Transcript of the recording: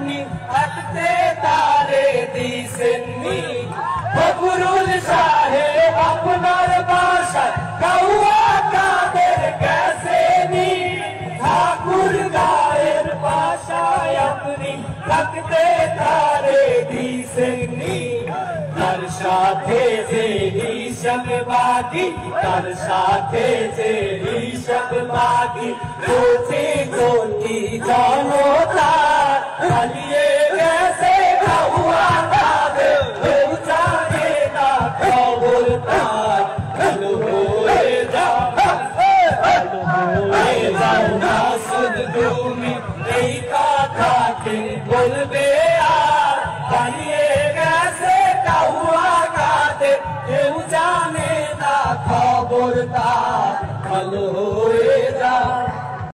আপনি থাকতে তারে দিছেননি ফখরুল সাহেব আপনার বাসায় কাউয়া কাদের গেছেনি ঠাকুর গায়ের বাসায় আপনি থাকতে তারে দিছেননি তার সাথে যে হিসাব বাকি তার সাথে যে হিসাব বাকি কোটি কোটি জনতা পালিয়ে গেছে কাউয়া কাদের কেউ জানে না খবর তার ভালো হয়ে যাও না শুধু তুমি এই কথা কে বলবে আর পালিয়ে গেছে কাউয়া কাদের কেউ জানে না খবর তার ভালো হয়ে যাও।